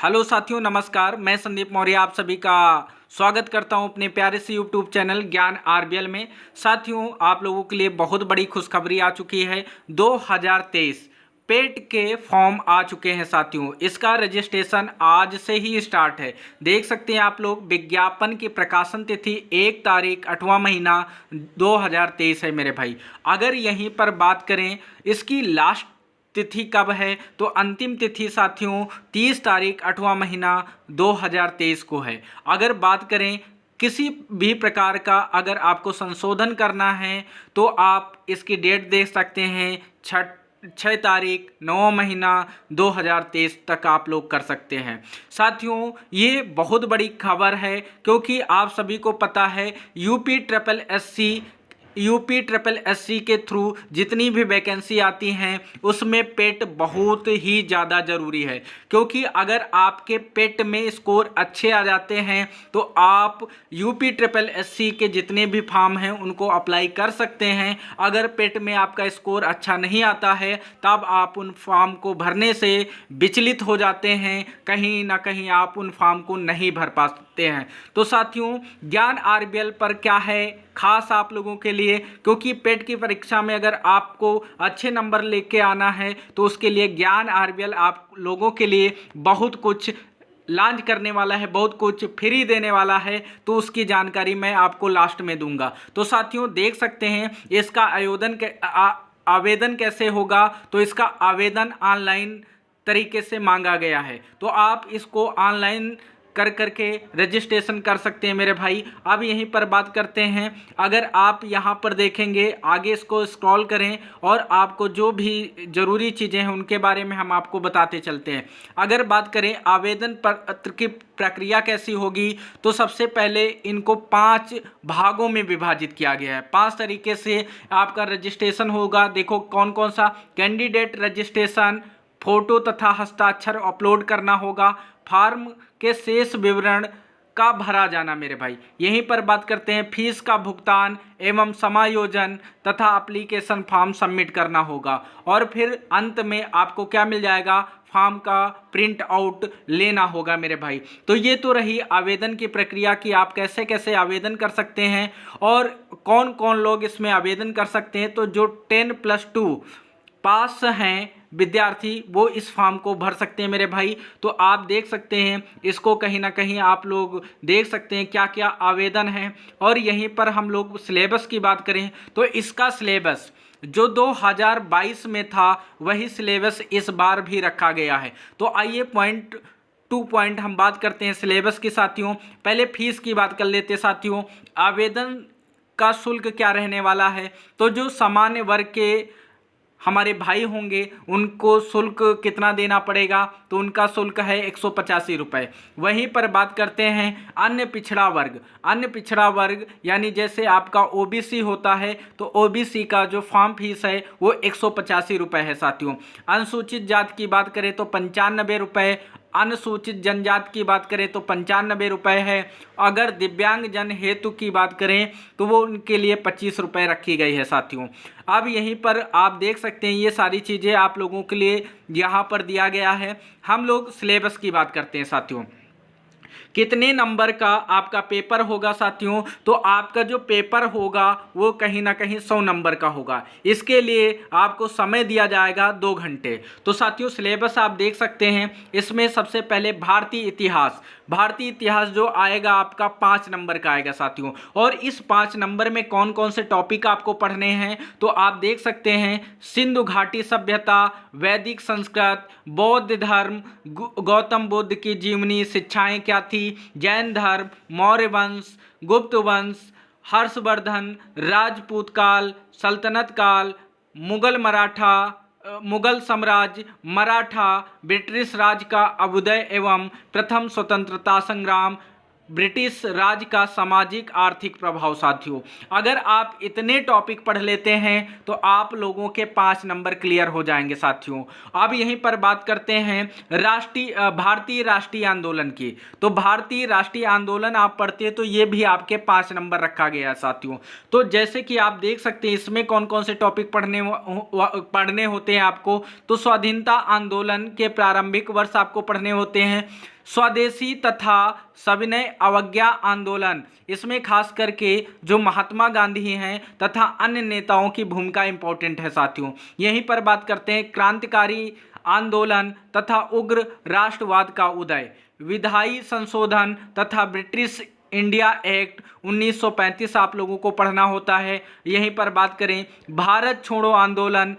Hello साथियों, नमस्कार। मैं संदीप मौर्य आप सभी का स्वागत करता हूं अपने प्यारे से यूट्यूब चैनल ज्ञान आरबीएल में। साथियों, आप लोगों के लिए बहुत बड़ी खुशखबरी आ चुकी है। 2023 पेट के फॉर्म आ चुके हैं साथियों। इसका रजिस्ट्रेशन आज से ही स्टार्ट है। देख सकते हैं आप लोग, विज्ञापन की प्रकाशन तिथि 1 तारीख 8वां महीना 2023 है मेरे भाई। अगर यहीं पर बात करें इसकी लास्ट तिथि कब है, तो अंतिम तिथि साथियों 30 तारीख 8वां महीना 2023 को है। अगर बात करें किसी भी प्रकार का अगर आपको संशोधन करना है तो आप इसकी डेट देख सकते हैं। 6 तारीख 9 महीना 2023 तक आप लोग कर सकते हैं। साथियों, ये बहुत बड़ी खबर है क्योंकि आप सभी को पता है यूपी ट्रिपल एससी के थ्रू जितनी भी वैकेंसी आती हैं उसमें पेट बहुत ही ज़्यादा ज़रूरी है। क्योंकि अगर आपके पेट में स्कोर अच्छे आ जाते हैं तो आप यूपी ट्रिपल एससी के जितने भी फॉर्म हैं उनको अप्लाई कर सकते हैं। अगर पेट में आपका स्कोर अच्छा नहीं आता है तब आप उन फॉर्म को भरने से विचलित हो जाते हैं, कहीं ना कहीं आप उन फॉर्म को नहीं भर पाते हैं। तो साथियों, ज्ञान आरबीएल पर क्या है खास आप लोगों के लिए, क्योंकि पेट की परीक्षा में अगर आपको अच्छे नंबर लेके आना है तो उसके लिए ज्ञान आरबीएल आप लोगों के लिए बहुत कुछ लॉन्च करने वाला है, बहुत कुछ फ्री देने वाला है। तो उसकी जानकारी मैं आपको लास्ट में दूंगा। तो साथियों, देख सकते हैं इसका आवेदन कैसे होगा। तो इसका आवेदन ऑनलाइन तरीके से मांगा गया है, तो आप इसको ऑनलाइन कर करके रजिस्ट्रेशन कर सकते हैं मेरे भाई। अब यहीं पर बात करते हैं। अगर आप यहाँ पर देखेंगे, आगे इसको स्क्रॉल करें और आपको जो भी ज़रूरी चीज़ें हैं उनके बारे में हम आपको बताते चलते हैं। अगर बात करें आवेदन पत्र की प्रक्रिया कैसी होगी, तो सबसे पहले इनको 5 भागों में विभाजित किया गया है। 5 तरीके से आपका रजिस्ट्रेशन होगा। देखो कौन कौन सा। कैंडिडेट रजिस्ट्रेशन, फोटो तथा हस्ताक्षर अपलोड करना होगा, फॉर्म के शेष विवरण का भरा जाना मेरे भाई। यहीं पर बात करते हैं फीस का भुगतान एवं समायोजन तथा एप्लीकेशन फॉर्म सबमिट करना होगा। और फिर अंत में आपको क्या मिल जाएगा, फॉर्म का प्रिंट आउट लेना होगा मेरे भाई। तो ये तो रही आवेदन की प्रक्रिया कि आप कैसे कैसे आवेदन कर सकते हैं और कौन कौन लोग इसमें आवेदन कर सकते हैं। तो जो 10+2 पास हैं विद्यार्थी वो इस फॉर्म को भर सकते हैं मेरे भाई। तो आप देख सकते हैं इसको, कहीं ना कहीं आप लोग देख सकते हैं क्या क्या आवेदन है। और यहीं पर हम लोग सिलेबस की बात करें तो इसका सिलेबस जो 2022 में था वही सिलेबस इस बार भी रखा गया है। तो आइए पॉइंट टू पॉइंट हम बात करते हैं सिलेबस की साथियों। पहले फीस की बात कर लेते हैं साथियों। आवेदन का शुल्क क्या रहने वाला है, तो जो सामान्य वर्ग के हमारे भाई होंगे उनको शुल्क कितना देना पड़ेगा, तो उनका शुल्क है 185 रुपये। वहीं पर बात करते हैं अन्य पिछड़ा वर्ग यानी जैसे आपका ओबीसी होता है तो ओबीसी का जो फॉर्म फीस है वो 185 रुपये है साथियों। अनुसूचित जाति की बात करें तो 95 रुपये, अनुसूचित जनजाति की बात करें तो 95 रुपये है। अगर दिव्यांग जन हेतु की बात करें तो वो उनके लिए 25 रुपये रखी गई है साथियों। अब यहीं पर आप देख सकते हैं ये सारी चीज़ें आप लोगों के लिए यहाँ पर दिया गया है। हम लोग सिलेबस की बात करते हैं साथियों। कितने नंबर का आपका पेपर होगा साथियों, तो आपका जो पेपर होगा वो कहीं ना कहीं 100 नंबर का होगा। इसके लिए आपको समय दिया जाएगा 2 घंटे। तो साथियों, सिलेबस आप देख सकते हैं। इसमें सबसे पहले भारतीय इतिहास जो आएगा आपका 5 नंबर का आएगा साथियों। और इस 5 नंबर में कौन कौन से टॉपिक आपको पढ़ने हैं, तो आप देख सकते हैं सिंधु घाटी सभ्यता, वैदिक संस्कृत, बौद्ध धर्म, गौतम बुद्ध की जीवनी शिक्षाएं क्या थी, जैन धर्म, मौर्य वंश, गुप्त वंश, हर्षवर्धन, राजपूत काल, सल्तनत काल, मुगल साम्राज्य, मराठा, ब्रिटिश राज का अभ्युदय एवं प्रथम स्वतंत्रता संग्राम, ब्रिटिश राज का सामाजिक आर्थिक प्रभाव। साथियों, अगर आप इतने टॉपिक पढ़ लेते हैं तो आप लोगों के 5 नंबर क्लियर हो जाएंगे। साथियों, अब यहीं पर बात करते हैं भारतीय राष्ट्रीय आंदोलन की। तो भारतीय राष्ट्रीय आंदोलन आप पढ़ते हैं तो ये भी आपके 5 नंबर रखा गया है। साथियों, तो जैसे कि आप देख सकते हैं इसमें कौन कौन से टॉपिक पढ़ने होते हैं आपको। तो स्वाधीनता आंदोलन के प्रारंभिक वर्ष आपको पढ़ने होते हैं। स्वदेशी तथा सविनय अवज्ञा आंदोलन, इसमें खास करके जो महात्मा गांधी हैं तथा अन्य नेताओं की भूमिका इंपॉर्टेंट है। साथियों, यहीं पर बात करते हैं क्रांतिकारी आंदोलन तथा उग्र राष्ट्रवाद का उदय, विधायी संशोधन तथा ब्रिटिश इंडिया एक्ट 1935 आप लोगों को पढ़ना होता है। यहीं पर बात करें भारत छोड़ो आंदोलन,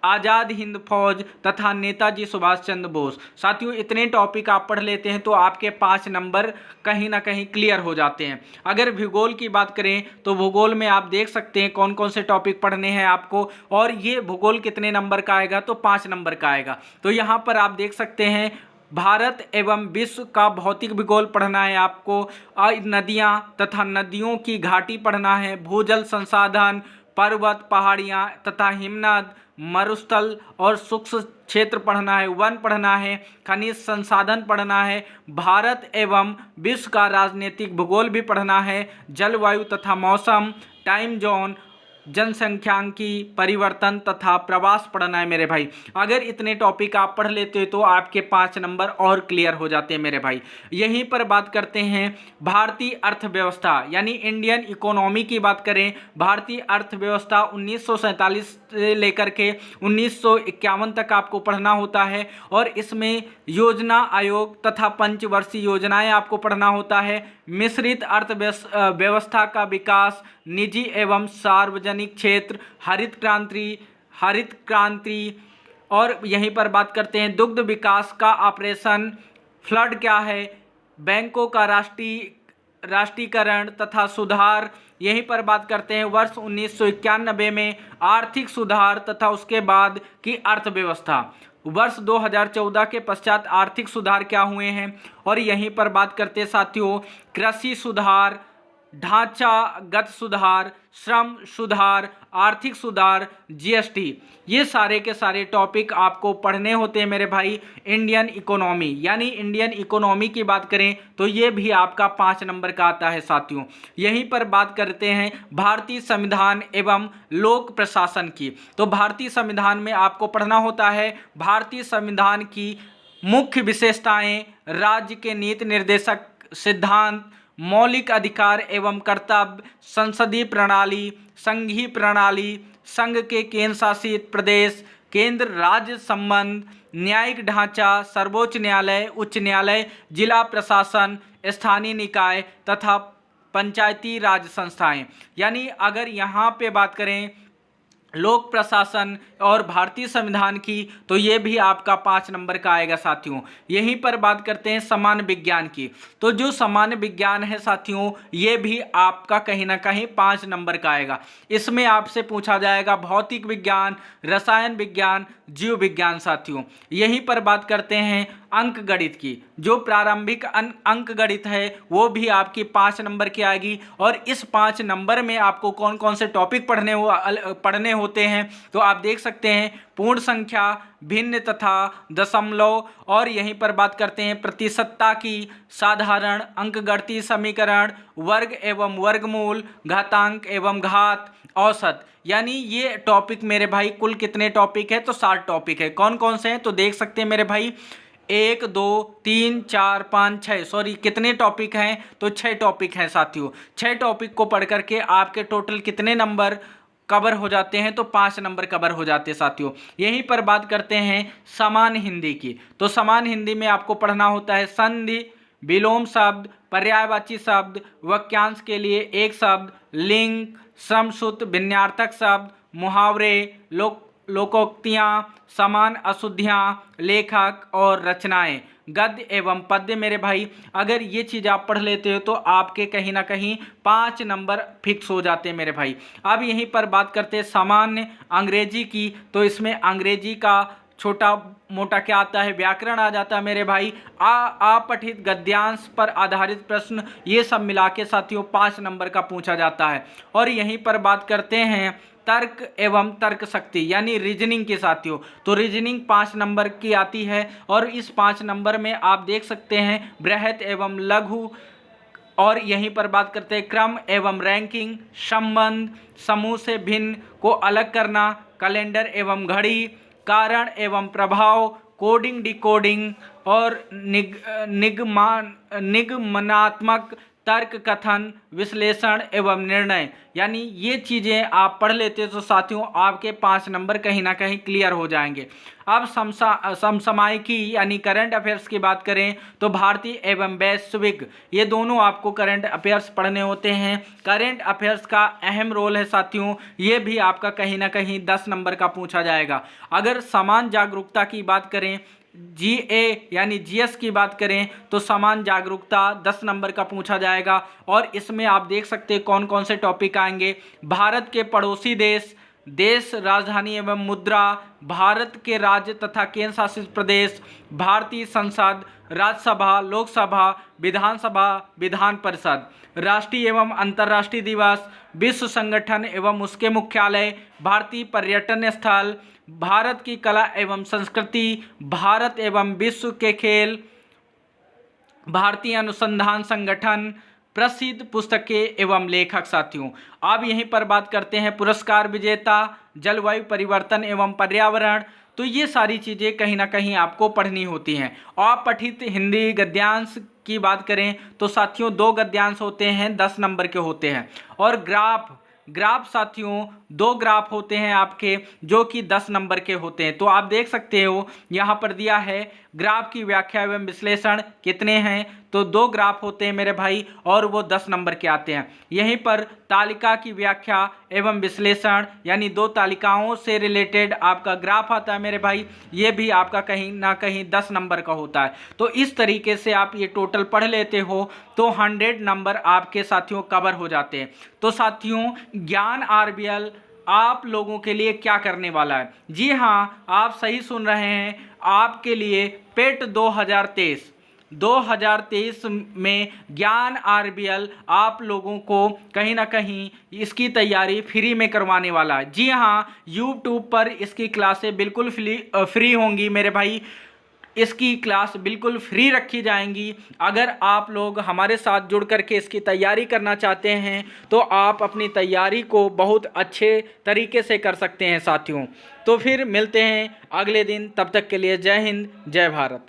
आज़ाद हिंद फौज तथा नेताजी सुभाष चंद्र बोस। साथियों, इतने टॉपिक आप पढ़ लेते हैं तो आपके 5 नंबर कहीं ना कहीं क्लियर हो जाते हैं। अगर भूगोल की बात करें तो भूगोल में आप देख सकते हैं कौन कौन से टॉपिक पढ़ने हैं आपको, और ये भूगोल कितने नंबर का आएगा, तो 5 नंबर का आएगा। तो यहाँ पर आप देख सकते हैं भारत एवं विश्व का भौतिक भूगोल पढ़ना है आपको, नदियाँ तथा नदियों की घाटी पढ़ना है, भूजल संसाधन, पर्वत पहाड़ियाँ तथा हिमनद, मरुस्थल और शुष्क क्षेत्र पढ़ना है, वन पढ़ना है, खनिज संसाधन पढ़ना है, भारत एवं विश्व का राजनीतिक भूगोल भी पढ़ना है, जलवायु तथा मौसम, टाइम जोन, जनसंख्यांकी परिवर्तन तथा प्रवास पढ़ना है मेरे भाई। अगर इतने टॉपिक आप पढ़ लेते हो तो आपके 5 नंबर और क्लियर हो जाते हैं मेरे भाई। यहीं पर बात करते हैं भारतीय अर्थव्यवस्था यानी इंडियन इकोनॉमी की बात करें। भारतीय अर्थव्यवस्था 1947 से लेकर के 1951 तक आपको पढ़ना होता है, और इसमें योजना आयोग तथा पंचवर्षीय योजनाएं आपको पढ़ना होता है। मिश्रित अर्थव्यवस्था का विकास, निजी एवं सार्वजनिक क्षेत्र, हरित क्रांति, और यहीं पर बात करते हैं दुग्ध विकास का ऑपरेशन, फ्लड क्या है, बैंकों का राष्ट्रीयकरण तथा सुधार। यहीं पर बात करते हैं वर्ष 1991 में आर्थिक सुधार तथा उसके बाद की अर्थव्यवस्था, वर्ष 2014 के पश्चात आर्थिक सुधार क्या हुए हैं। और यहीं पर बात करते हैं साथियों कृषि सुधार, ढांचागत सुधार, श्रम सुधार, आर्थिक सुधार, जीएसटी। ये सारे के सारे टॉपिक आपको पढ़ने होते हैं मेरे भाई। इंडियन इकोनॉमी यानी इंडियन इकोनॉमी की बात करें तो ये भी आपका 5 नंबर का आता है साथियों। यहीं पर बात करते हैं भारतीय संविधान एवं लोक प्रशासन की। तो भारतीय संविधान में आपको पढ़ना होता है भारतीय संविधान की मुख्य विशेषताएं, राज्य के नीति निर्देशक सिद्धांत, मौलिक अधिकार एवं कर्तव्य, संसदीय प्रणाली, संघीय प्रणाली, संघ के केंद्र शासित प्रदेश, केंद्र राज्य संबंध, न्यायिक ढांचा, सर्वोच्च न्यायालय, उच्च न्यायालय, जिला प्रशासन, स्थानीय निकाय तथा पंचायती राज संस्थाएं। यानी अगर यहाँ पे बात करें लोक प्रशासन और भारतीय संविधान की तो ये भी आपका 5 नंबर का आएगा साथियों। यहीं पर बात करते हैं सामान्य विज्ञान की। तो जो सामान्य विज्ञान है साथियों ये भी आपका कहीं ना कहीं 5 नंबर का आएगा। इसमें आपसे पूछा जाएगा भौतिक विज्ञान, रसायन विज्ञान, जीव विज्ञान साथियों। यहीं पर बात करते हैं अंक गणित की। जो प्रारंभिक अंक गणित है वो भी आपकी 5 नंबर की आएगी। और इस 5 नंबर में आपको कौन कौन से टॉपिक पढ़ने होते हैं तो आप देख सकते हैं पूर्ण संख्या, भिन्न तथा दशमलव, और यहीं पर बात करते हैं प्रतिशतता की, साधारण, अंकगणितीय समीकरण, वर्ग एवं वर्गमूल, घातांक एवं घात, औसत। यानी ये टॉपिक मेरे भाई कुल कितने टॉपिक है तो 60 टॉपिक है। कौन कौन से हैं तो देख सकते हैं मेरे भाई 1 2 3 4 5 6 सॉरी कितने टॉपिक हैं तो 6 टॉपिक हैं साथियों। 6 टॉपिक को पढ़ करके आपके टोटल कितने नंबर कवर हो जाते हैं तो 5 नंबर कवर हो जाते हैं साथियों। यहीं पर बात करते हैं समान हिंदी की। तो समान हिंदी में आपको पढ़ना होता है संधि, विलोम शब्द, पर्यायवाची शब्द, वाक्यांश के लिए एक शब्द, लिंग, समसूत्र, विन्यार्थक शब्द, मुहावरे, लोकोक्तियाँ, समान अशुद्धियाँ, लेखक और रचनाएं, गद्य एवं पद्य। मेरे भाई अगर ये चीज़ आप पढ़ लेते हो तो आपके कहीं ना कहीं 5 नंबर फिक्स हो जाते हैं मेरे भाई। अब यहीं पर बात करते हैं सामान्य अंग्रेजी की। तो इसमें अंग्रेजी का छोटा मोटा क्या आता है, व्याकरण आ जाता है मेरे भाई, अपठित गद्यांश पर आधारित प्रश्न, ये सब मिला के साथियों 5 नंबर का पूछा जाता है। और यहीं पर बात करते हैं तर्क एवं तर्क शक्ति यानी रीजनिंग के साथियों, तो रीजनिंग 5 नंबर की आती है। और इस 5 नंबर में आप देख सकते हैं बृहत एवं लघु, और यहीं पर बात करते हैं क्रम एवं रैंकिंग, संबंध, समूह से भिन्न को अलग करना, कैलेंडर एवं घड़ी, कारण एवं प्रभाव, कोडिंग डिकोडिंग, और निगमनात्मक तर्क, कथन, विश्लेषण एवं निर्णय। यानी ये चीज़ें आप पढ़ लेते तो साथियों आपके 5 नंबर कहीं ना कहीं क्लियर हो जाएंगे। अब समसामयिकी यानी करंट अफेयर्स की बात करें तो भारतीय एवं वैश्विक, ये दोनों आपको करंट अफेयर्स पढ़ने होते हैं। करंट अफेयर्स का अहम रोल है साथियों, ये भी आपका कहीं ना कहीं 10 नंबर का पूछा जाएगा। अगर समान जागरूकता की बात करें, जीए यानी जीएस की बात करें तो समान जागरूकता 10 नंबर का पूछा जाएगा। और इसमें आप देख सकते हैं कौन कौन से टॉपिक आएंगे, भारत के पड़ोसी देश, देश, राजधानी एवं मुद्रा, भारत के राज्य तथा केंद्र शासित प्रदेश, भारतीय संसद, राज्यसभा, लोकसभा, विधानसभा, विधान परिषद, राष्ट्रीय एवं अंतर्राष्ट्रीय दिवस, विश्व संगठन एवं उसके मुख्यालय, भारतीय पर्यटन स्थल, भारत की कला एवं संस्कृति, भारत एवं विश्व के खेल, भारतीय अनुसंधान संगठन, प्रसिद्ध पुस्तकें एवं लेखक। साथियों अब यहीं पर बात करते हैं पुरस्कार विजेता, जलवायु परिवर्तन एवं पर्यावरण। तो ये सारी चीज़ें कहीं ना कहीं आपको पढ़नी होती हैं। अपठित हिंदी गद्यांश की बात करें तो साथियों 2 गद्यांश होते हैं, 10 नंबर के होते हैं। और ग्राफ साथियों 2 ग्राफ होते हैं आपके जो कि 10 नंबर के होते हैं। तो आप देख सकते हो यहाँ पर दिया है ग्राफ की व्याख्या एवं विश्लेषण कितने हैं, तो 2 ग्राफ होते हैं मेरे भाई और वो 10 नंबर के आते हैं। यहीं पर तालिका की व्याख्या एवं विश्लेषण यानी 2 तालिकाओं से रिलेटेड आपका ग्राफ आता है मेरे भाई, ये भी आपका कहीं ना कहीं 10 नंबर का होता है। तो इस तरीके से आप ये टोटल पढ़ लेते हो तो 100 नंबर आपके साथियों कवर हो जाते हैं। तो साथियों ज्ञान आरबीएल आप लोगों के लिए क्या करने वाला है, जी हाँ आप सही सुन रहे हैं, आपके लिए पेट 2023 में ज्ञान आरबीएल आप लोगों को कहीं ना कहीं इसकी तैयारी फ्री में करवाने वाला है। जी हाँ यूट्यूब पर इसकी क्लासें बिल्कुल फ्री होंगी मेरे भाई, इसकी क्लास बिल्कुल फ्री रखी जाएंगी। अगर आप लोग हमारे साथ जुड़ करके इसकी तैयारी करना चाहते हैं तो आप अपनी तैयारी को बहुत अच्छे तरीके से कर सकते हैं साथियों। तो फिर मिलते हैं अगले दिन, तब तक के लिए जय हिंद, जय भारत।